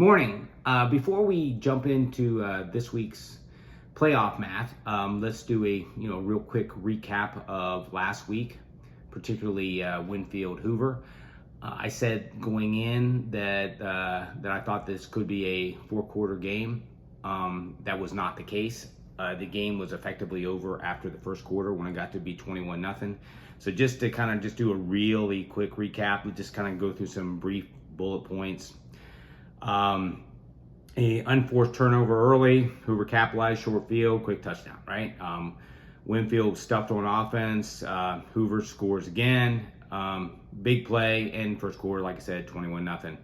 Morning. Before we jump into this week's playoff math, let's do a real quick recap of last week, particularly Winfield Hoover. I said going in that I thought this could be a four-quarter game. That was not the case. The game was effectively over after the first quarter when it got to be 21-0. So just to kind of just do a really quick recap, we just kind of go through some brief bullet points. A unforced turnover early, Hoover capitalized, short field, quick touchdown, right? Winfield stuffed on offense, Hoover scores again, big play, and first quarter, like I said, 21-0.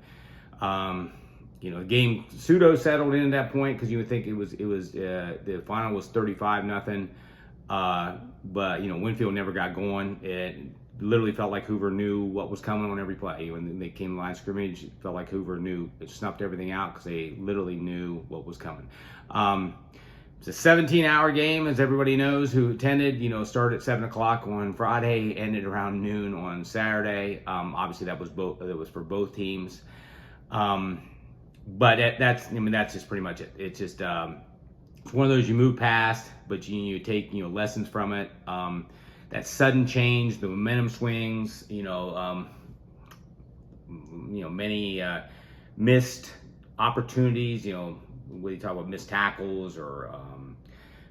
The game pseudo settled in at that point because you would think it was the final was 35-0, but Winfield never got going. It literally felt like Hoover knew what was coming on every play. When they came to line of scrimmage, it felt like Hoover knew, it snuffed everything out because they literally knew what was coming. It's a 17-hour game, as everybody knows who attended. Started at 7 o'clock on Friday, ended around noon on Saturday. Obviously, that was for both teams. But that's just pretty much it. It's just it's one of those you move past, but you take lessons from it. That sudden change, the momentum swings, many missed opportunities, when you talk about missed tackles or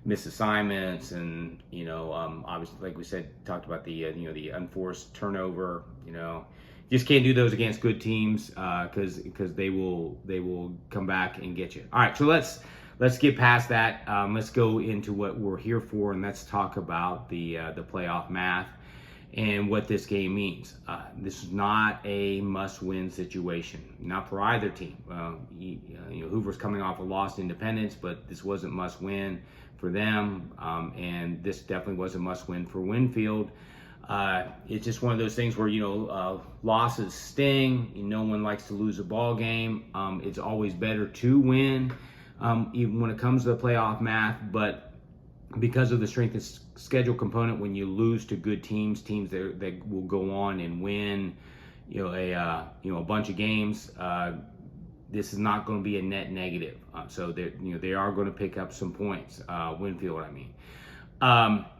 missed assignments, and obviously, like we said, talked about the the unforced turnover. You just can't do those against good teams because they will come back and get you. All right, so let's get past that. Let's go into what we're here for, and let's talk about the playoff math and what this game means. This is not a must-win situation, not for either team. Hoover's coming off a loss to Independence, but this wasn't must-win for them, and this definitely was a must-win for Winfield. It's just one of those things where losses sting. No one likes to lose a ball game. It's always better to win. Even when it comes to the playoff math, but because of the strength of schedule component, when you lose to good teams that will go on and win, a bunch of games, this is not going to be a net negative. So they are going to pick up some points. Winfield, I mean,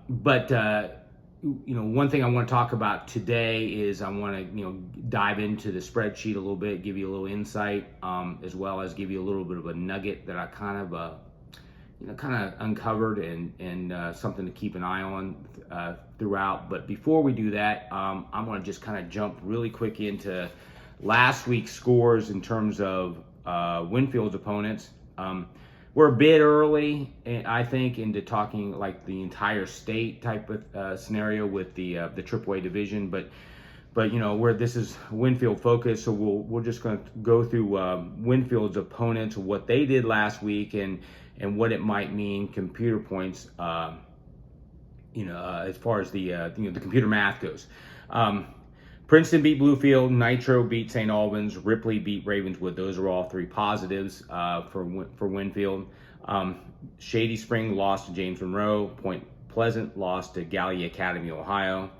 but. One thing I want to talk about today is I want to, dive into the spreadsheet a little bit, give you a little insight, as well as give you a little bit of a nugget that I kind of uncovered and something to keep an eye on throughout. But before we do that, I want to just kind of jump really quick into last week's scores in terms of Winfield's opponents. We're a bit early, I think, into talking like the entire state type of scenario with the AAA division, but where this is Winfield focused, so we're just going to go through Winfield's opponents, what they did last week, and what it might mean computer points, as far as the computer math goes. Princeton beat Bluefield, Nitro beat St. Albans, Ripley beat Ravenswood. Those are all three positives for Winfield. Shady Spring lost to James Monroe. Point Pleasant lost to Gallia Academy, Ohio.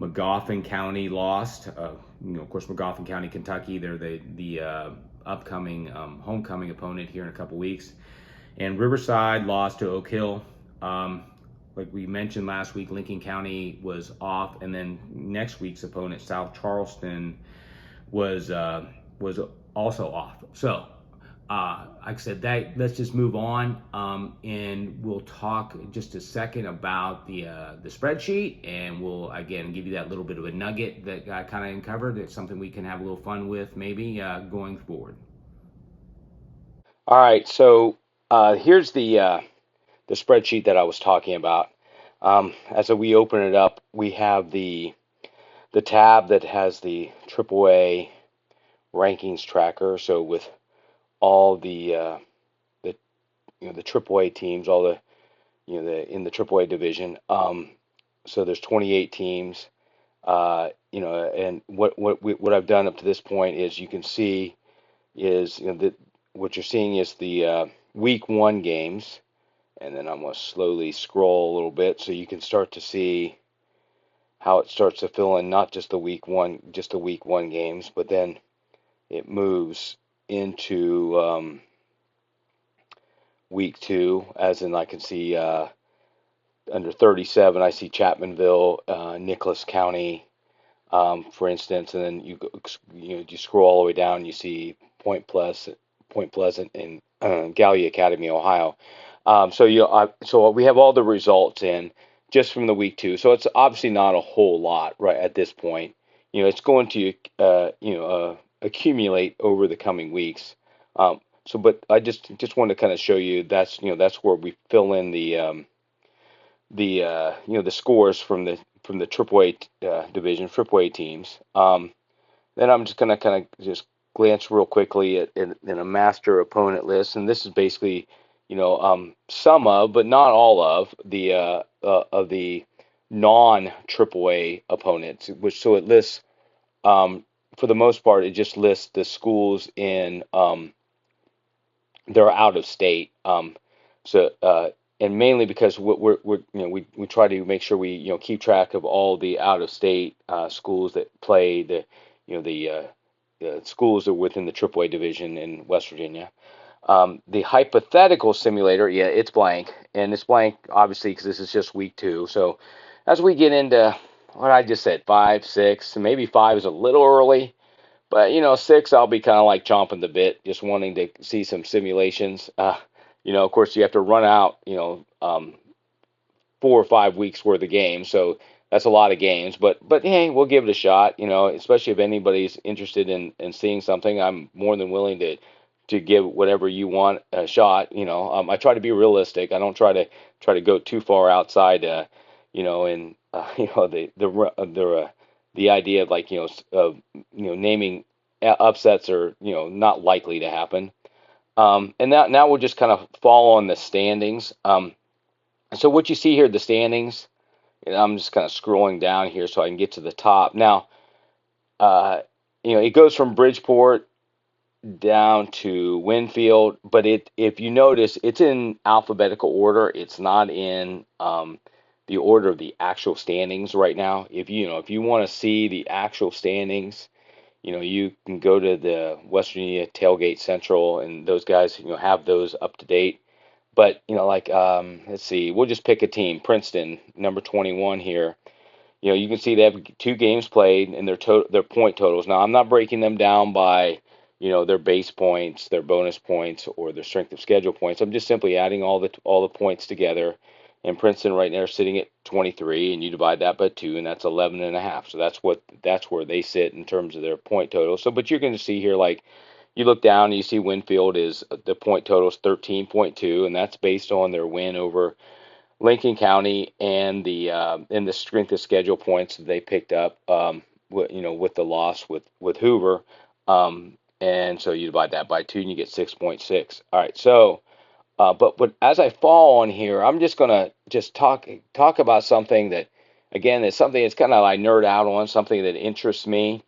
Magoffin County lost. Of course, Magoffin County, Kentucky. They're the upcoming homecoming opponent here in a couple weeks. And Riverside lost to Oak Hill. Like we mentioned last week, Lincoln County was off, and then next week's opponent, South Charleston, was also off. So, like I said, let's just move on, and we'll talk just a second about the spreadsheet, and we'll again give you that little bit of a nugget that I kind of uncovered. It's something we can have a little fun with, maybe going forward. All right, so here's the spreadsheet that I was talking about. As we open it up, we have the tab that has the AAA rankings tracker. So with all the AAA teams, all the in the AAA division. So there's 28 teams. And what I've done up to this point is you can see is what you're seeing is the week 1 games. And then I'm going to slowly scroll a little bit so you can start to see how it starts to fill in not just the week one games, but then it moves into week 2, as in I can see under 37, I see Chapmanville, Nicholas County, for instance, and then you scroll all the way down, you see Point Pleasant, and Gallia Academy, Ohio. So we have all the results in just from the week 2. So it's obviously not a whole lot right at this point. It's going to accumulate over the coming weeks. But I just wanted to kind of show you that's where we fill in the scores from the AAA division, AAA teams. Then I'm just gonna kind of just glance real quickly at in a master opponent list, and this is basically some of, but not all of the non AAA opponents, which so it lists for the most part it just lists the schools in they're out of state. So and mainly because we try to make sure we keep track of all the out of state schools that play the schools that are within the AAA division in West Virginia. The hypothetical simulator, yeah, it's blank, and it's blank obviously because this is just week 2. So as we get into what I just said, 5, 6, maybe 5 is a little early. But 6, I'll be kind of like chomping the bit, just wanting to see some simulations. Of course, you have to run out, 4 or 5 weeks worth of games, so that's a lot of games. But hey, we'll give it a shot. Especially if anybody's interested in seeing something, I'm more than willing to give whatever you want a shot. I try to be realistic. I don't try to go too far outside. And the idea of like naming upsets are not likely to happen. And now we'll just kind of fall on the standings. So what you see here, the standings, and I'm just kind of scrolling down here so I can get to the top. Now, it goes from Bridgeport down to Winfield, but if you notice, it's in alphabetical order. It's not in the order of the actual standings right now. If you want to see the actual standings, you can go to the West Virginia Tailgate Central, and those guys have those up to date. But let's see, we'll just pick a team. Princeton, number 21 here. You can see they have 2 games played and their point totals. Now I'm not breaking them down by their base points, their bonus points, or their strength of schedule points. I'm just simply adding all the points together. And Princeton right now is sitting at 23, and you divide that by 2, and that's 11.5. So that's where they sit in terms of their point total. So, but you're going to see here, like you look down and you see Winfield is the point total is 13.2, and that's based on their win over Lincoln County and the strength of schedule points that they picked up, with the loss with Hoover. And so you divide that by 2, and you get 6.6. All right, so. But as I fall on here, I'm just gonna just talk about something that, again, is something that's kind of I nerd out on, something that interests me,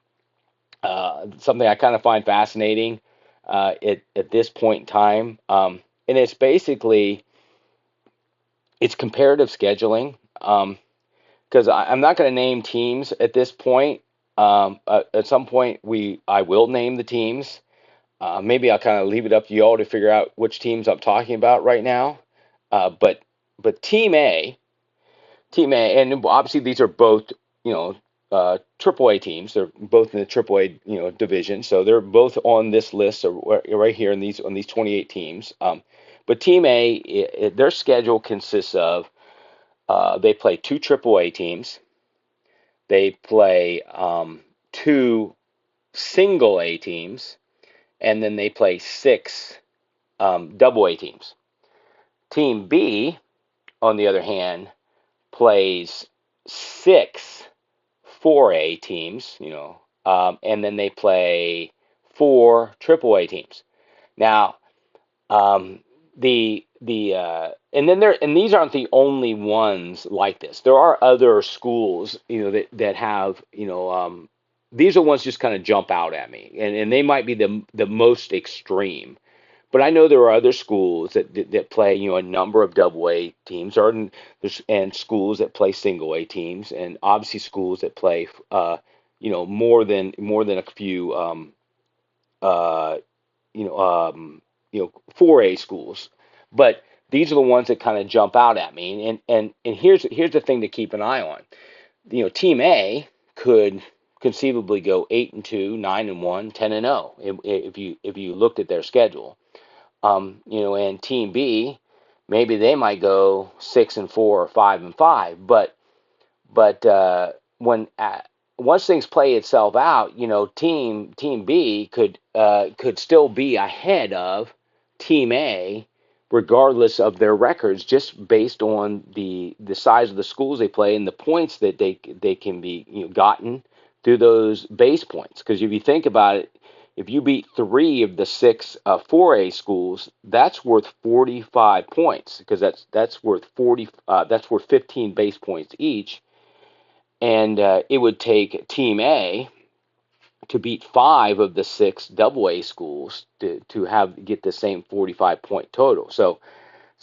something I kind of find fascinating at this point in time, and it's basically it's comparative scheduling. Because I'm not going to name teams at this point. At some point, I will name the teams. Maybe I'll kind of leave it up to you all to figure out which teams I'm talking about right now. But Team A, and obviously these are both AAA teams. They're both in the AAA division, so they're both on this list right here in on these 28 teams. But Team A, their schedule consists of they play 2 AAA teams. They play 2 single A teams, and then they play 6 double A teams. Team B, on the other hand, plays 6 4A teams, and then they play 4 AAA teams. Now, and these aren't the only ones like this. There are other schools, that have, these are ones just kind of jump out at me, and they might be the most extreme. But I know there are other schools that play, a number of double A teams, and schools that play single A teams, and obviously schools that play, more than a few you know, 4A schools, but these are the ones that kind of jump out at me. And here's the thing to keep an eye on. Team A could conceivably go 8-2, 9-1, 10-0 if you looked at their schedule. And Team B, maybe they might go 6-4 or 5-5. But when once things play itself out, Team B could still be ahead of Team A, regardless of their records, just based on the size of the schools they play and the points that they can be gotten through those base points. Because if you think about it, if you beat 3 of the 6 4A schools, that's worth 45 points, because that's worth 15 base points each. And it would take Team A to beat 5 of the 6 AA schools to get the same 45-point total. So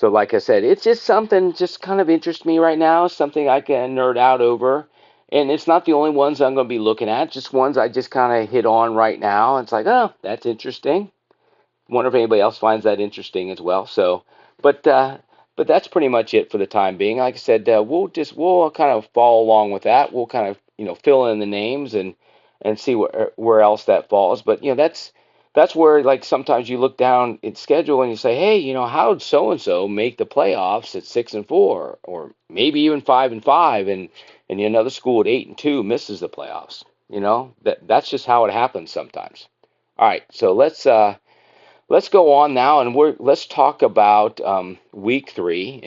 like I said, it's just something just kind of interests me right now, something I can nerd out over. And it's not the only ones I'm going to be looking at, just ones I just kind of hit on right now. It's like, oh, that's interesting. Wonder if anybody else finds that interesting as well. So, but that's pretty much it for the time being. Like I said, we'll kind of follow along with that. We'll kind of fill in the names and see where else that falls. But that's where, like, sometimes you look down at schedule and you say, hey, how did so and so make the playoffs at 6-4, or maybe even 5-5, and another school at 8-2 misses the playoffs. That's just how it happens sometimes. All right, so let's go on now, and let's talk about week 3,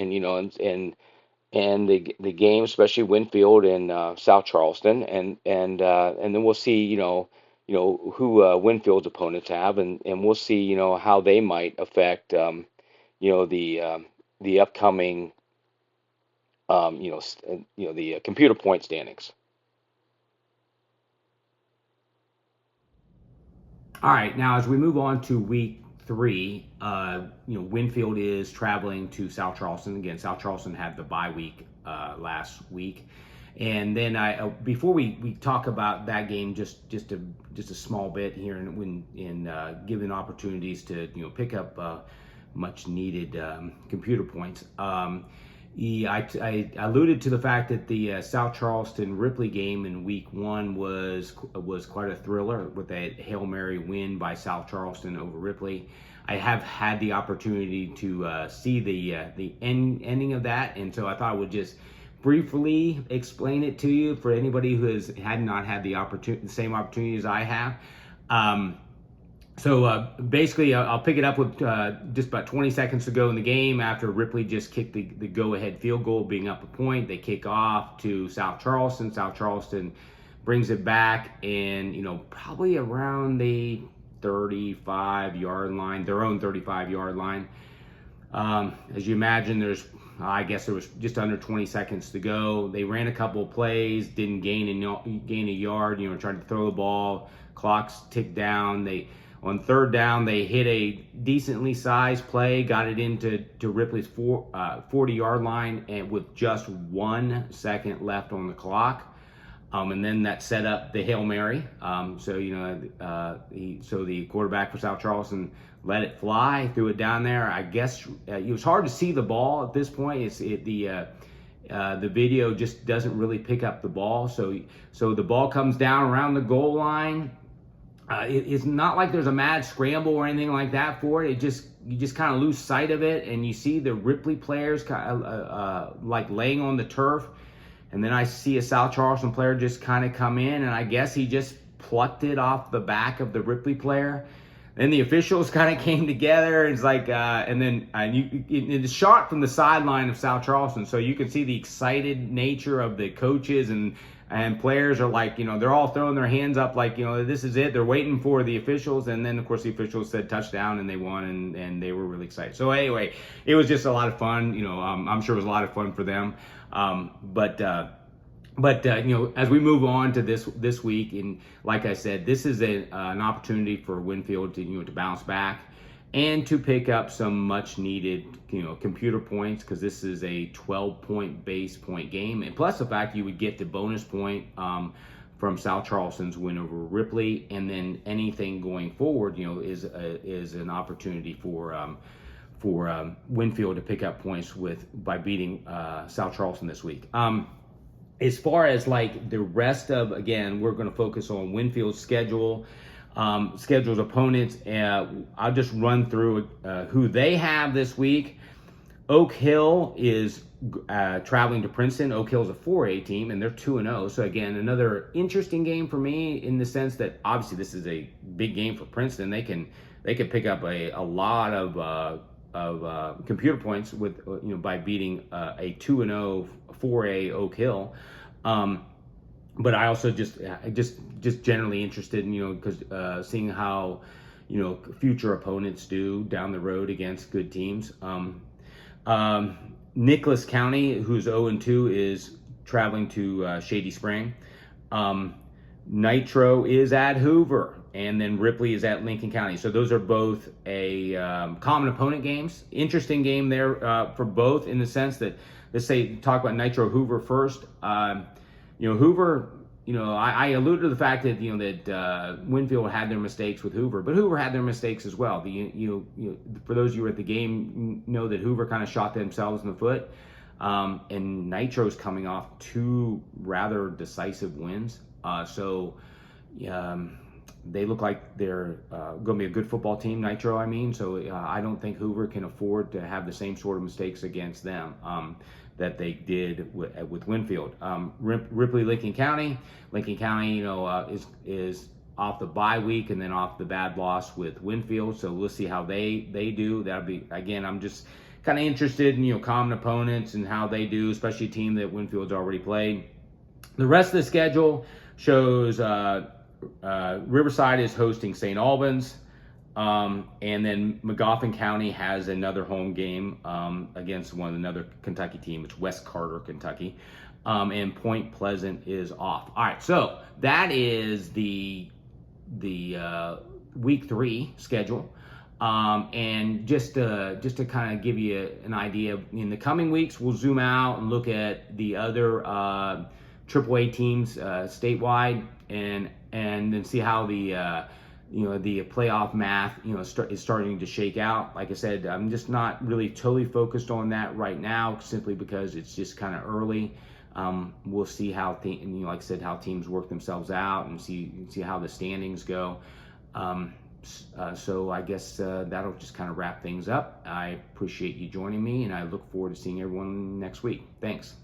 and the game, especially Winfield and South Charleston, and then we'll see who Winfield's opponents have, and we'll see how they might affect the upcoming the computer point standings. All right, now as we move on to week 3, Winfield is traveling to South Charleston. Again, South Charleston had the bye week last week. And then before we talk about that game, just a small bit here, in giving opportunities to pick up much needed computer points. I alluded to the fact that the South Charleston Ripley game in week 1 was quite a thriller with a Hail Mary win by South Charleston over Ripley. I have had the opportunity to see the ending of that, and so I thought I would just briefly explain it to you for anybody who had not had the same opportunity as I have. So basically, I'll pick it up with just about 20 seconds to go in the game after Ripley just kicked the go-ahead field goal, being up a point. They kick off to South Charleston. South Charleston brings it back, and probably around the 35-yard line, their own 35-yard line. As you imagine, I guess there was just under 20 seconds to go. They ran a couple of plays, didn't gain a yard. Tried to throw the ball. Clocks ticked down. On third down, they hit a decently sized play, got it into Ripley's 40-yard line, and with just 1 second left on the clock. And then that set up the Hail Mary. So the quarterback for South Charleston let it fly, threw it down there. I guess it was hard to see the ball at this point. The video just doesn't really pick up the ball. So the ball comes down around the goal line. It's not like there's a mad scramble or anything like that for it. You just kind of lose sight of it, and you see the Ripley players like laying on the turf, and then I see a South Charleston player just kind of come in, and I guess he just plucked it off the back of the Ripley player. Then the officials kind of came together. It's like, and then it's shot from the sideline of South Charleston, so you can see the excited nature of the coaches and players are like, they're all throwing their hands up like, this is it. They're waiting for the officials. And then, of course, the officials said touchdown, and they won, and they were really excited. So anyway, it was just a lot of fun. I'm sure it was a lot of fun for them. But as we move on to this week, and like I said, this is an opportunity for Winfield to bounce back and to pick up some much needed computer points, because this is a 12-point base point game, and plus the fact you would get the bonus point from South Charleston's win over Ripley, and then anything going forward, is an opportunity for Winfield to pick up points by beating South Charleston this week. As far as like the rest of, again, we're going to focus on Winfield's scheduled opponents. I'll just run through who they have this week. Oak Hill is traveling to Princeton. Oak Hill's a 4A team, and they're 2-0. So again, another interesting game for me in the sense that obviously this is a big game for Princeton. They can pick up a lot of computer points by beating a 2-0 4A Oak Hill. But I also just generally interested in because seeing how future opponents do down the road against good teams. Nicholas County, who's 0-2, is traveling to Shady Spring. Nitro is at Hoover, and then Ripley is at Lincoln County. So those are both a common opponent games. Interesting game there for both in the sense that, let's say, talk about Nitro Hoover first. Hoover, I alluded to the fact that that Winfield had their mistakes with Hoover, but Hoover had their mistakes as well. For those of you who were at the game, know that Hoover kind of shot themselves in the foot, and Nitro's coming off 2 rather decisive wins. So they look like they're going to be a good football team, Nitro, I mean. So I don't think Hoover can afford to have the same sort of mistakes against them that they did with Winfield. Ripley, Lincoln County. Lincoln County, is off the bye week and then off the bad loss with Winfield. So we'll see how they do. That'll be, again, I'm just kind of interested in common opponents and how they do, especially a team that Winfield's already played. The rest of the schedule shows Riverside is hosting St. Albans, and then Magoffin County has another home game against another Kentucky team. It's West Carter, Kentucky, and Point Pleasant is off. All right, so that is the week 3 schedule. And just to kind of give you an idea, in the coming weeks, we'll zoom out and look at the other AAA teams statewide, and then see how the playoff math is starting to shake out. Like I said, I'm just not really totally focused on that right now, simply because it's just kind of early. We'll see how like I said, how teams work themselves out and see how the standings go. So I guess that'll just kind of wrap things up. I appreciate you joining me, and I look forward to seeing everyone next week. Thanks.